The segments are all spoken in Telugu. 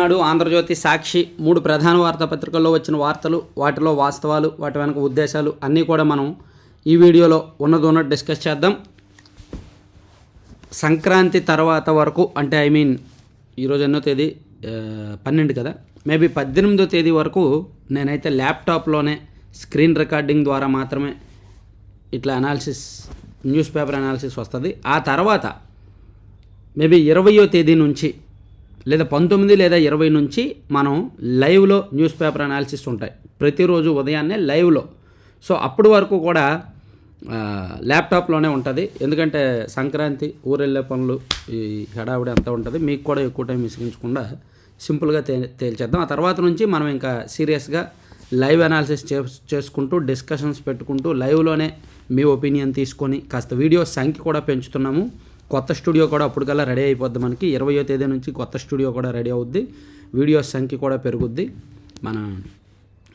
నాడు ఆంధ్రజ్యోతి, సాక్షి 3 ప్రధాన వార్తాపత్రికల్లో వచ్చిన వార్తలు, వాటిలో వాస్తవాలు, వాటి వెనక ఉద్దేశాలు అన్నీ కూడా మనం ఈ వీడియోలో ఉన్నట్టు డిస్కస్ చేద్దాం. సంక్రాంతి తర్వాత వరకు అంటే ఈరోజు ఎన్నో తేదీ 12 కదా, మేబీ 18వ తేదీ వరకు నేనైతే ల్యాప్టాప్లోనే స్క్రీన్ రికార్డింగ్ ద్వారా మాత్రమే ఇట్లా న్యూస్ పేపర్ అనాలిసిస్ వస్తుంది. ఆ తర్వాత మేబీ 20వ తేదీ నుంచి లేదా 19 లేదా 20 నుంచి మనం లైవ్లో న్యూస్ పేపర్ అనాలిసిస్ ఉంటాయి ప్రతిరోజు ఉదయాన్నే లైవ్లో. సో అప్పటి వరకు కూడా ల్యాప్టాప్లోనే ఉంటుంది, ఎందుకంటే సంక్రాంతి ఊరెళ్ళే పనులు ఈ హడావిడి అంతా ఉంటుంది. మీకు కూడా ఎక్కువ టైం విసిగించకుండా సింపుల్గా తేల్చేద్దాం. ఆ తర్వాత నుంచి మనం ఇంకా సీరియస్గా లైవ్ అనాలిసిస్ చేసుకుంటూ డిస్కషన్స్ పెట్టుకుంటూ లైవ్లోనే మీ ఒపీనియన్ తీసుకొని కాస్త వీడియో సంఖ్య కూడా పెంచుతున్నాము. కొత్త స్టూడియో కూడా అప్పటికల్లా రెడీ అయిపోద్ది. మనకి 20వ తేదీ నుంచి కొత్త స్టూడియో కూడా రెడీ అవుద్ది, వీడియో సంఖ్య కూడా పెరుగుద్ది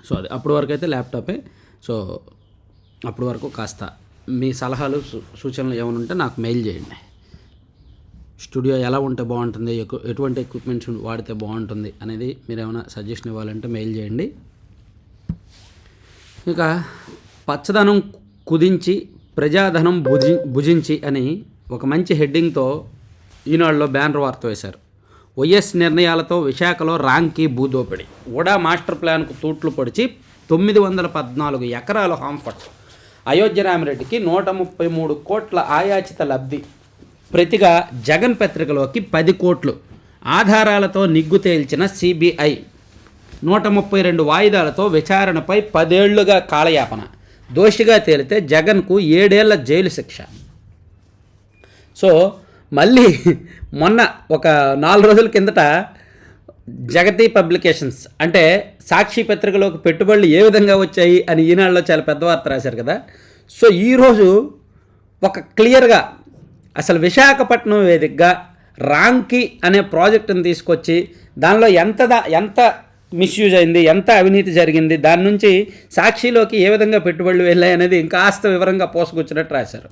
సో అది అప్పటి వరకు అయితే ల్యాప్టాపే. సో అప్పటి వరకు కాస్త మీ సలహాలు సూచనలు ఏమైనా ఉంటే నాకు మెయిల్ చేయండి. స్టూడియో ఎలా ఉంటే బాగుంటుంది, ఎటువంటి ఎక్విప్మెంట్స్ వాడితే బాగుంటుంది అనేది మీరు ఏమైనా సజెషన్ ఇవ్వాలంటే మెయిల్ చేయండి. ఇక పచ్చదనం కుదించి ప్రజాధనం భుజించి అని ఒక మంచి హెడ్డింగ్తో ఈనాడులో బ్యానర్ వార్త వేశారు. వైఎస్ నిర్ణయాలతో విశాఖలో రాంకి భూదోపిడి, ఓడా మాస్టర్ ప్లాన్కు తూట్లు పొడిచి 914 ఎకరాలు హాంఫట్, అయోధ్య రామిరెడ్డికి 133 కోట్ల ఆయాచిత లబ్ధి, ప్రతిగా జగన్ పత్రికలోకి 10 కోట్లు, ఆధారాలతో నిగ్గు తేల్చిన సిబిఐ, 132 వాయిదాలతో విచారణపై 10 ఏళ్లుగా కాలయాపన, దోషిగా తేలితే జగన్కు 7 ఏళ్ల జైలు శిక్ష. సో మళ్ళీ మొన్న ఒక 4 రోజుల కిందట జగతి పబ్లికేషన్స్ అంటే సాక్షి పత్రికలోకి పెట్టుబడులు ఏ విధంగా వచ్చాయి అని ఈనాడులో చాలా పెద్ద వార్త రాశారు కదా. సో ఈరోజు ఒక క్లియర్గా అసలు విశాఖపట్నం వేదికగా రాంకి అనే ప్రాజెక్టును తీసుకొచ్చి దానిలో ఎంత మిస్యూజ్ అయింది, ఎంత అవినీతి జరిగింది, దాని నుంచి సాక్షిలోకి ఏ విధంగా పెట్టుబడులు వెళ్ళాయి అనేది ఇంకాస్త వివరంగా పోసుకొచ్చినట్టు రాశారు.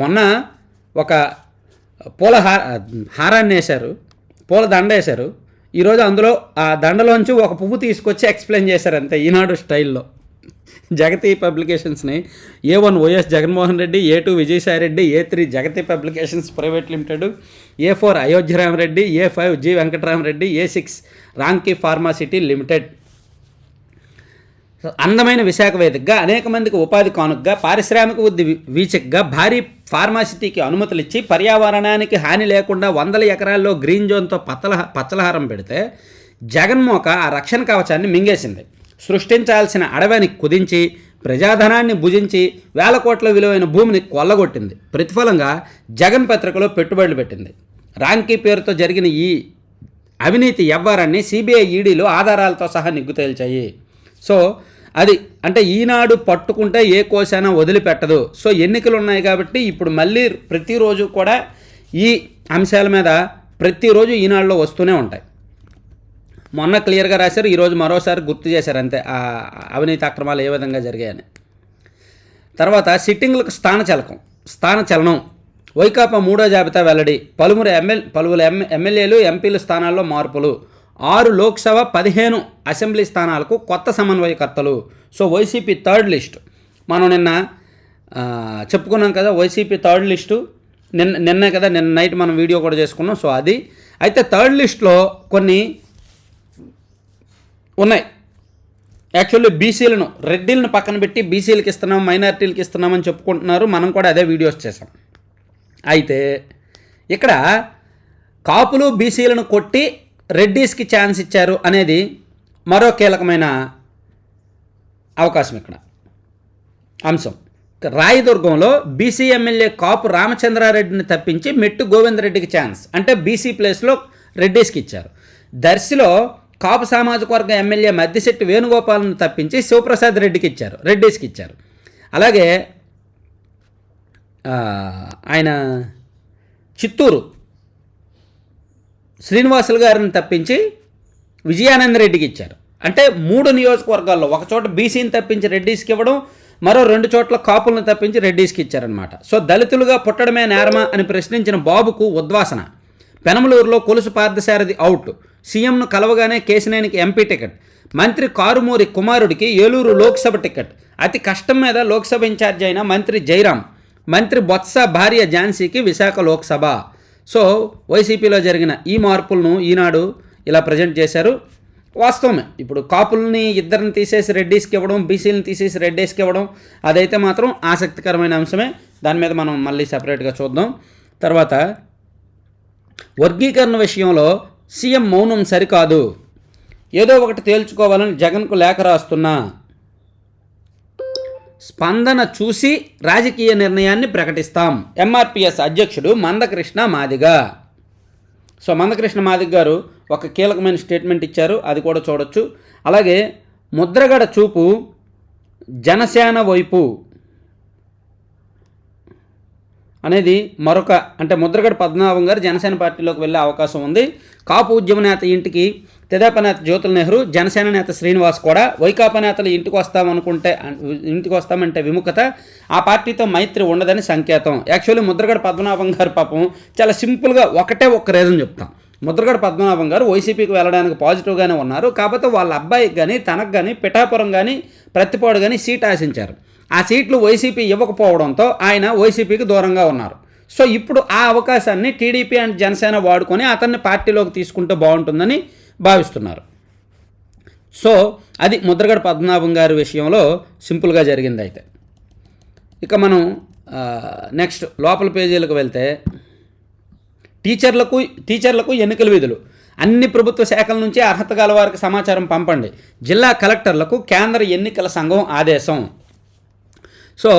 మొన్న ఒక పూల హారాన్ని వేశారు, పూల దండ వేశారు. ఈరోజు అందులో ఆ దండలోంచి ఒక పువ్వు తీసుకొచ్చి ఎక్స్ప్లెయిన్ చేశారు అంతే ఈనాడు స్టైల్లో. జగతి పబ్లికేషన్స్ని A1 YS Jaganmohan Reddy, A2 Vijayasai Reddy, A3 Jagati publications private limited, A4 Ayodhya Ramireddy, A5 G Venkataramareddy, A6 Ramky pharmacity limited. అందమైన విశాఖ వేదికగా అనేక మందికి ఉపాధి కానుకగా పారిశ్రామిక వృద్ధి వీచక్గా భారీ ఫార్మాసిటీకి అనుమతులు ఇచ్చి పర్యావరణానికి హాని లేకుండా 100 ఎకరాల్లో గ్రీన్ జోన్తో పచ్చలహారం పెడితే జగన్మోక ఆ రక్షణ కవచాన్ని మింగేసింది. సృష్టించాల్సిన అడవిని కుదించి ప్రజాధనాన్ని భుజించి 1000 కోట్ల విలువైన భూమిని కొల్లగొట్టింది. ప్రతిఫలంగా జగన్ పత్రికలో పెట్టుబడులు పెట్టింది. రాంకీ పేరుతో జరిగిన ఈ అవినీతి వ్యవహారాన్ని సిబిఐ, ఈడీలు ఆధారాలతో సహా నిగ్గు తేల్చాయి. సో అది అంటే ఈనాడు పట్టుకుంటే ఏ కోసైనా వదిలిపెట్టదు. సో ఎన్నికలు ఉన్నాయి కాబట్టి ఇప్పుడు మళ్ళీ ప్రతిరోజు కూడా ఈ అంశాల మీద ప్రతిరోజు ఈనాడులో వస్తూనే ఉంటాయి. మొన్న క్లియర్గా రాశారు, ఈరోజు మరోసారి గుర్తు చేశారు అంతే ఆ అవినీతి అక్రమాలు ఏ విధంగా జరిగాయని. తర్వాత సిట్టింగ్లకు స్థానచలనం, వైకాపా 3వ జాబితా వెల్లడి, పలువురు ఎమ్మెల్యేలు, ఎంపీల స్థానాల్లో మార్పులు, 6 లోక్సభ 15 అసెంబ్లీ స్థానాలకు కొత్త సమన్వయకర్తలు. సో వైసీపీ థర్డ్ లిస్ట్ మనం నిన్న చెప్పుకున్నాం కదా, వైసీపీ థర్డ్ లిస్టు నిన్న నైట్ మనం వీడియో కూడా చేసుకున్నాం. సో అది అయితే థర్డ్ లిస్ట్లో కొన్ని ఉన్నాయి. యాక్చువల్లీ బీసీలను, రెడ్డిలను పక్కన పెట్టి బీసీలకు ఇస్తున్నాం, మైనారిటీలకు ఇస్తున్నామని చెప్పుకుంటున్నారు. మనం కూడా అదే వీడియోస్ చేసాం. అయితే ఇక్కడ కాపులు బీసీలను కొట్టి రెడ్డీస్కి ఛాన్స్ ఇచ్చారు అనేది మరో కీలకమైన అవకాశం. ఇక్కడ అంశం, రాయదుర్గంలో బీసీ ఎమ్మెల్యే కాపు రామచంద్రారెడ్డిని తప్పించి మెట్టు గోవిందరెడ్డికి ఛాన్స్ అంటే బీసీ ప్లేస్లో రెడ్డీస్కి ఇచ్చారు. దర్శిలో కాపు సామాజిక వర్గ ఎమ్మెల్యే మద్దిశెట్టి వేణుగోపాల్ను తప్పించి శివప్రసాద్ రెడ్డికి ఇచ్చారు, రెడ్డీస్కి ఇచ్చారు. అలాగే ఆయన చిత్తూరు శ్రీనివాసులు గారిని తప్పించి విజయానంద రెడ్డికి ఇచ్చారు. అంటే 3 నియోజకవర్గాల్లో ఒక చోట బీసీని తప్పించి రెడ్డీస్కి ఇవ్వడం, మరో 2 చోట్ల కాపులను తప్పించి రెడ్డీస్కి ఇచ్చారనమాట. సో దళితులుగా పుట్టడమే నేరమా అని ప్రశ్నించిన బాబుకు ఉద్వాసన, పెనమలూరులో కొలుసు పార్థసారథి అవుట్, సీఎంను కలవగానే కేశినేనికి ఎంపీ టికెట్, మంత్రి కారుమూరి కుమారుడికి ఏలూరు లోక్సభ టికెట్, అతి కష్టం మీద లోక్సభ ఇన్ఛార్జ్ అయిన మంత్రి జైరాం, మంత్రి బొత్స భార్య ఝాన్సీకి విశాఖ లోక్సభ. సో వైసీపీలో జరిగిన ఈ మార్పులను ఈనాడు ఇలా ప్రజెంట్ చేశారు. వాస్తవమే, ఇప్పుడు కాపుల్ని ఇద్దరిని తీసేసి రెడ్డీస్కి ఇవ్వడం, బీసీలను తీసేసి రెడ్డీస్కి ఇవ్వడం, అదైతే మాత్రం ఆసక్తికరమైన అంశమే. దాని మీద మనం మళ్ళీ సపరేట్గా చూద్దాం. తర్వాత వర్గీకరణ విషయంలో సీఎం మౌనం సరికాదు, ఏదో ఒకటి తేల్చుకోవాలని జగన్కు లేఖ రాస్తున్నా, స్పందన చూసి రాజకీయ నిర్ణయాన్ని ప్రకటిస్తాం. ఎంఆర్పిఎస్ అధ్యక్షుడు మందకృష్ణ మాదిగ. సో మందకృష్ణ మాదిగ గారు ఒక కీలకమైన స్టేట్మెంట్ ఇచ్చారు, అది కూడా చూడొచ్చు. అలాగే ముద్రగడ చూపు జనసేన వైపు అనేది మరొక, అంటే ముద్రగడ పద్మనాభం గారు జనసేన పార్టీలోకి వెళ్ళే అవకాశం ఉంది. కాపు ఉద్యమ నేత ఇంటికి తెదేపా నేత జ్యోతుల నెహ్రూ, జనసేన నేత శ్రీనివాస్ కూడా వైకాపా నేతలు ఇంటికి వస్తామంటే విముఖత, ఆ పార్టీతో మైత్రి ఉండదని సంకేతం. యాక్చువల్లీ ముద్రగడ పద్మనాభం గారు పాపం చాలా సింపుల్గా ఒకటే ఒక్క రీజన్ చెప్తాం. ముద్రగడ పద్మనాభం గారు వైసీపీకి వెళ్ళడానికి పాజిటివ్గానే ఉన్నారు, కాకపోతే వాళ్ళ అబ్బాయికి కానీ తనకు కానీ పిఠాపురం కానీ ప్రతిపాడు కానీ సీట్ ఆశించారు. ఆ సీట్లు వైసీపీ ఇవ్వకపోవడంతో ఆయన వైసీపీకి దూరంగా ఉన్నారు. సో ఇప్పుడు ఆ అవకాశాన్ని టీడీపీ అండ్ జనసేన వాడుకొని అతన్ని పార్టీలోకి తీసుకుంటే బాగుంటుందని భావిస్తున్నారు. సో అది ముద్రగడ పద్మనాభం గారి విషయంలో సింపుల్గా జరిగింది. అయితే ఇక మనం నెక్స్ట్ లోపల పేజీలకు వెళ్తే టీచర్లకు ఎన్నికల విధులు, అన్ని ప్రభుత్వ శాఖల నుంచి అర్హత గల వారికి సమాచారం పంపండి, జిల్లా కలెక్టర్లకు కేంద్ర ఎన్నికల సంఘం ఆదేశం. సో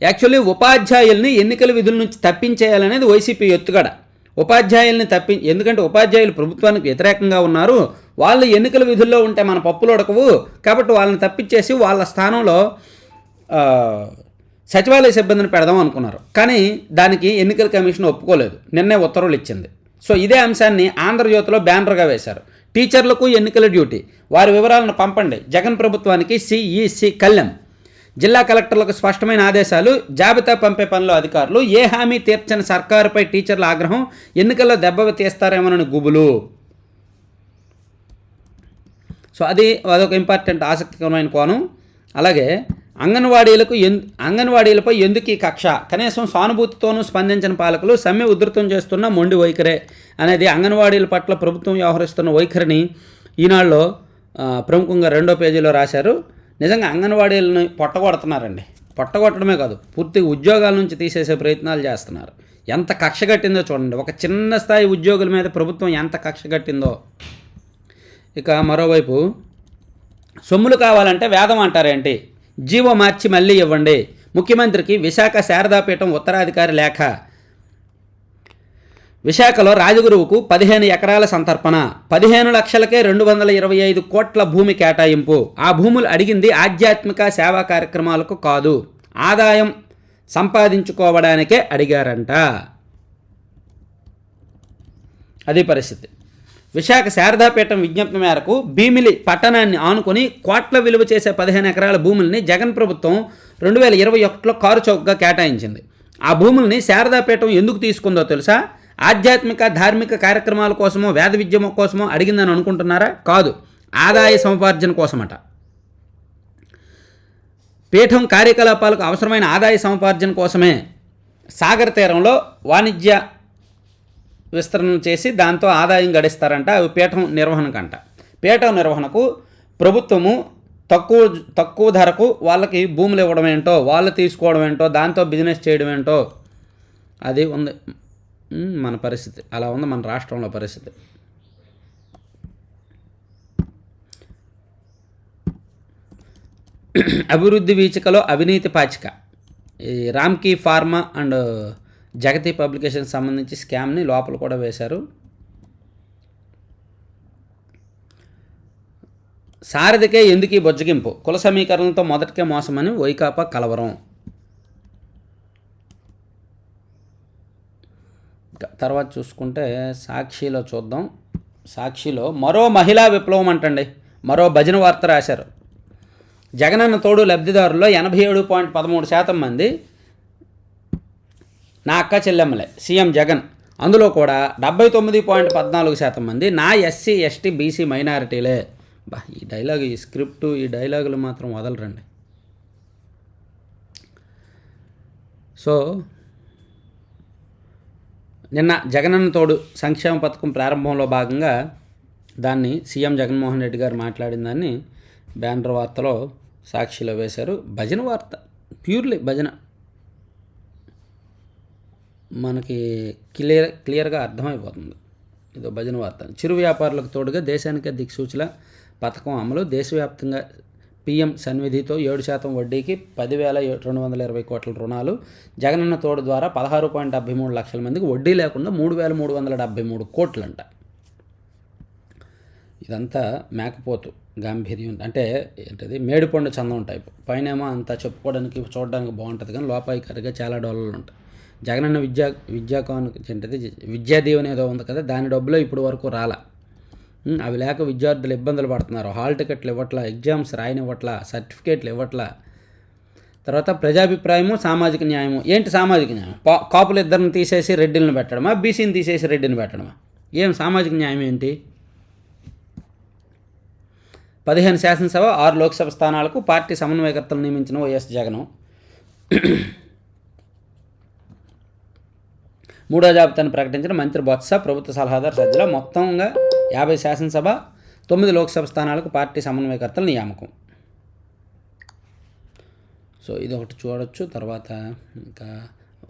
యాక్చువల్లీ ఉపాధ్యాయుల్ని ఎన్నికల విధుల నుంచి తప్పించేయాలనేది వైసీపీ ఎత్తుగడ. ఉపాధ్యాయుల్ని ఎందుకంటే ఉపాధ్యాయులు ప్రభుత్వానికి వ్యతిరేకంగా ఉన్నారు, వాళ్ళు ఎన్నికల విధుల్లో ఉంటే మన పప్పులు ఉడకవు, కాబట్టి వాళ్ళని తప్పించేసి వాళ్ళ స్థానంలో సచివాలయ సిబ్బందిని పెడదాం అనుకున్నారు. కానీ దానికి ఎన్నికల కమిషన్ ఒప్పుకోలేదు, నిన్నే ఉత్తర్వులు ఇచ్చింది. సో ఇదే అంశాన్ని ఆంధ్రజ్యోతిలో బ్యానర్గా వేశారు. టీచర్లకు ఎన్నికల డ్యూటీ, వారి వివరాలను పంపండి, జగన్ ప్రభుత్వానికి సిఈసి కళ్యాణ్. జిల్లా కలెక్టర్లకు స్పష్టమైన ఆదేశాలు, జాబితా పంపే పనిలో అధికారులు, ఏ హామీ తీర్చని సర్కారుపై టీచర్ల ఆగ్రహం, ఎన్నికల్లో దెబ్బ తీస్తారేమోనని గుబులు. సో అదొక ఇంపార్టెంట్ ఆసక్తికరమైన కోణం. అలాగే అంగన్వాడీలపై ఎందుకు ఈ కక్ష, కనీసం సానుభూతితోనూ స్పందించిన పాలకులు, సమ్మె ఉధృతం చేస్తున్న మొండి వైఖరే అనేది అంగన్వాడీల పట్ల ప్రభుత్వం వ్యవహరిస్తున్న వైఖరిని ఈనాడులో ప్రముఖంగా 2వ పేజీలో రాశారు. నిజంగా అంగన్వాడీలను పొట్టగొట్టడమే కాదు, పూర్తిగా ఉద్యోగాల నుంచి తీసేసే ప్రయత్నాలు చేస్తున్నారు. ఎంత కక్ష కట్టిందో చూడండి, ఒక చిన్న స్థాయి ఉద్యోగుల మీద ప్రభుత్వం ఎంత కక్ష కట్టిందో. ఇక మరోవైపు సొమ్ములు కావాలంటే వేదం అంటారేంటి, జీవో మార్చి మళ్ళీ ఇవ్వండి, ముఖ్యమంత్రికి విశాఖ శారదాపీఠం ఉత్తరాధికారి లేఖ. విశాఖలో రాజగురువుకు 15 ఎకరాల సంతర్పణ, 15 లక్షలకే 225 కోట్ల భూమి కేటాయింపు. ఆ భూములు అడిగింది ఆధ్యాత్మిక సేవా కార్యక్రమాలకు కాదు, ఆదాయం సంపాదించుకోవడానికే అడిగారంట. అది పరిస్థితి. విశాఖ శారదాపీఠం విజ్ఞప్తి మేరకు భీమిలి పట్టణాన్ని ఆనుకొని కోట్ల విలువ చేసే 15 ఎకరాల భూముల్ని జగన్ ప్రభుత్వం 2021లో కారు చౌకగా కేటాయించింది. ఆ భూముల్ని శారదాపీఠం ఎందుకు తీసుకుందో తెలుసా? ఆధ్యాత్మిక ధార్మిక కార్యక్రమాల కోసమో వేద విద్య కోసమో అడిగిందని అనుకుంటున్నారా? కాదు, ఆదాయ సముపార్జన కోసమట. పీఠం కార్యకలాపాలకు అవసరమైన ఆదాయ సముపార్జన కోసమే సాగర్ తీరంలో వాణిజ్య విస్తరణ చేసి దాంతో ఆదాయం గడిస్తారంట. అవి పీఠం నిర్వహణకంట. పీఠం నిర్వహణకు ప్రభుత్వము తక్కువ ధరకు వాళ్ళకి భూములు ఇవ్వడం ఏంటో, వాళ్ళు తీసుకోవడం ఏంటో, దాంతో బిజినెస్ చేయడం ఏంటో, అది ఉంది మన పరిస్థితి. అలా ఉంది మన రాష్ట్రంలో పరిస్థితి. అభివృద్ధి వీచికలో అవినీతి పాచిక. ఈ Ramky pharma and Jagati publication సంబంధించి స్కామ్ని లోపల కూడా వేశారు. సారథికే ఎందుకు ఈ బొజ్జగింపు, కుల సమీకరణలతో మొదటికే మోసమని వైకాపా కలవరం. తర్వాత చూసుకుంటే సాక్షిలో చూద్దాం. సాక్షిలో మరో మహిళా విప్లవం అంటండి, మరో భజన వార్త రాశారు. జగనన్న తోడు లబ్ధిదారుల్లో 87.13% మంది నా అక్క చెల్లెమ్మలే. సీఎం జగన్ అందులో కూడా 79.14% మంది నా ఎస్సీ ఎస్టీ బీసీ మైనారిటీలే. ఈ డైలాగ్, ఈ స్క్రిప్టు, ఈ డైలాగులు మాత్రం వదలరండి. సో నిన్న జగనన్న తోడు సంక్షేమ పథకం ప్రారంభంలో భాగంగా దాన్ని సీఎం జగన్మోహన్ రెడ్డి గారు మాట్లాడిన దాన్ని బ్యానర్ వార్తలో సాక్షిలో వేశారు. భజన వార్త, ప్యూర్లీ భజన. మనకి క్లియర్గా అర్థమైపోతుంది ఇదో భజన వార్త. చిరు వ్యాపారులకు తోడుగా దేశానికే దిక్సూచిల పథకం అమలు. దేశవ్యాప్తంగా పీఎం సన్నిధితో 7% వడ్డీకి 10,220 కోట్ల రుణాలు. జగనన్న తోడు ద్వారా 16.73 లక్షల మందికి వడ్డీ లేకుండా 3,373 కోట్లంట. ఇదంతా మేకపోతు గాంభీర్యం, అంటే ఏంటది, మేడిపండు చందం టైపు. పైనేమో అంతా చెప్పుకోవడానికి చూడడానికి బాగుంటుంది, కానీ లోపాయికారిగా చాలా డొల్లలు ఉంటాయి. జగనన్న విద్యాకానుక ఏంటది, విద్యా దీవెన ఏదో ఉంది కదా, దాని డబ్బులో ఇప్పుడు వరకు రాలా. అవి లేక విద్యార్థులు ఇబ్బందులు పడుతున్నారు. హాల్ టికెట్లు ఇవ్వట్లా, ఎగ్జామ్స్ రాయనివ్వట్లా, సర్టిఫికేట్లు ఇవ్వట్లా. తర్వాత ప్రజాభిప్రాయము, సామాజిక న్యాయము. ఏంటి సామాజిక న్యాయం? కాపులు ఇద్దరిని తీసేసి రెడ్డిలను పెట్టడమా, బీసీని తీసేసి రెడ్డిని పెట్టడమా? ఏం సామాజిక న్యాయం ఏంటి? 15 శాసనసభ 6 లోక్సభ స్థానాలకు పార్టీ సమన్వయకర్తలు నియమించిన వైఎస్ జగన్ మూడో జాబితాను ప్రకటించిన మంత్రి బొత్స, ప్రభుత్వ సలహాదారు సజ్జల. మొత్తంగా 50 శాసనసభ 9 లోక్సభ స్థానాలకు పార్టీ సమన్వయకర్తల నియామకం. సో ఇది ఒకటి చూడొచ్చు. తర్వాత ఇంకా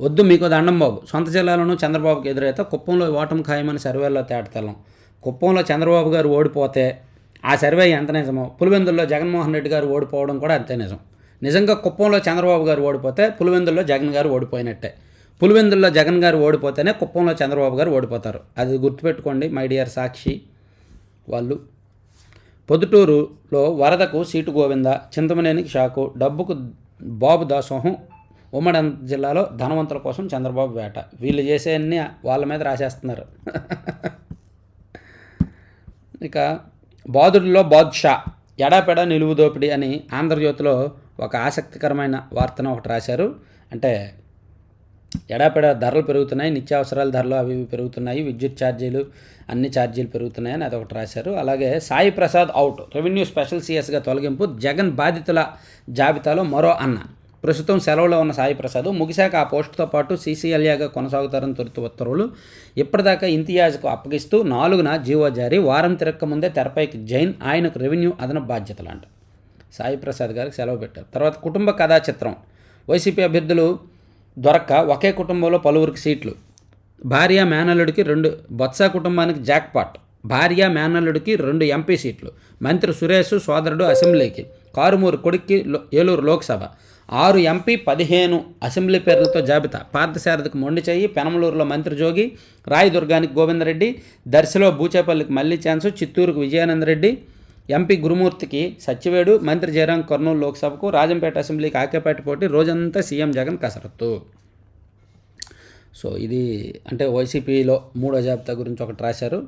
వద్దు మీకు దండం బాబు, సొంత జిల్లాలోనూ చంద్రబాబుకి ఎదురైతే కుప్పంలో ఓటమి ఖాయమని సర్వేల్లో తేటతెల్లం. కుప్పంలో చంద్రబాబు గారు ఓడిపోతే ఆ సర్వే ఎంత నిజమో, పులివెందుల్లో జగన్మోహన్ రెడ్డి గారు ఓడిపోవడం కూడా అంతే నిజం. నిజంగా కుప్పంలో చంద్రబాబు గారు ఓడిపోతే పులివెందుల్లో జగన్ గారు ఓడిపోయినట్టే. పులివెందుల్లో జగన్ గారు ఓడిపోతేనే కుప్పంలో చంద్రబాబు గారు ఓడిపోతారు. అది గుర్తుపెట్టుకోండి మై డియర్ సాక్షి వాళ్ళు. పొద్దుటూరులో వరదకు సీటు గోవింద, చింతమనేనికి షాకు, డబ్బుకు బాబు దాసోహం. ఉమ్మడి జిల్లాలో ధనవంతుల కోసం చంద్రబాబు వేట. వీళ్ళు చేసేవన్నీ వాళ్ళ మీద రాసేస్తున్నారు. ఇక బాదుడిలో బాద్షా, ఎడాపెడా నిలువు దోపిడీ అని ఆంధ్రజ్యోతిలో ఒక ఆసక్తికరమైన వార్తను ఒకటి రాశారు. అంటే ఎడాపెడా ధరలు పెరుగుతున్నాయి, నిత్యావసరాల ధరలు అవి పెరుగుతున్నాయి, విద్యుత్ ఛార్జీలు, అన్ని ఛార్జీలు పెరుగుతున్నాయని అదొకటి రాశారు. అలాగే Sai Prasad out, revenue special సిఎస్గా తొలగింపు, జగన్ బాధితుల జాబితాలో మరో అన్న. ప్రస్తుతం సెలవులో ఉన్న సాయి ప్రసాద్ ముగిశాక ఆ పోస్టుతో పాటు సీసీఎల్ఏగా కొనసాగుతారని తొలుత ఉత్తర్వులు. ఇప్పటిదాకా ఇంతియాజ్కు అప్పగిస్తూ 4న జీవో జారీ. వారం తిరక్క ముందే తెరపైకి జైన్, ఆయనకు రెవెన్యూ అదనపు బాధ్యతలంట. సాయి ప్రసాద్ గారికి సెలవు పెట్టారు. తర్వాత కుటుంబ కథా చిత్రం. వైసీపీ అభ్యర్థులు దొరక్క ఒకే కుటుంబంలో పలువురికి సీట్లు. భార్య మేనల్లుడికి 2, బొత్స కుటుంబానికి జాక్పాట్. భార్య మేనల్లుడికి 2 ఎంపీ సీట్లు. మంత్రి సురేష్ సోదరుడు అసెంబ్లీకి. కారుమూరు కొడుక్కి ఏలూరు లోక్సభ. 6 ఎంపీ 15 అసెంబ్లీ పేర్లతో జాబితా. పార్థసారథికి మొండిచేయి, పెనమలూరులో మంత్రి జోగి, రాయదుర్గానికి గోవిందరెడ్డి, దర్శిలో బూచేపల్లికి మళ్లీ ఛాన్సు, చిత్తూరుకు విజయానందరెడ్డి, ఎంపీ గురుమూర్తికి సత్యవేడు, మంత్రి జయరాం కర్నూలు లోక్సభకు, రాజంపేట అసెంబ్లీకి ఆకేపాటి పోటీ. రోజంతా సీఎం జగన్ కసరత్తు. సో ఇది అంటే వైసీపీలో మూడో జాబితా గురించి ఒకటి రాశారు.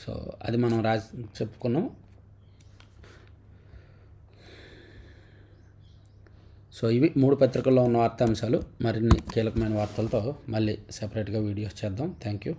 సో అది మనం చెప్పుకున్నాం. సో ఇవి 3 పత్రికల్లో ఉన్న వార్తాంశాలు. మరిన్ని కీలకమైన వార్తలతో మళ్ళీ సెపరేట్గా వీడియోస్ చేద్దాం. Thank you.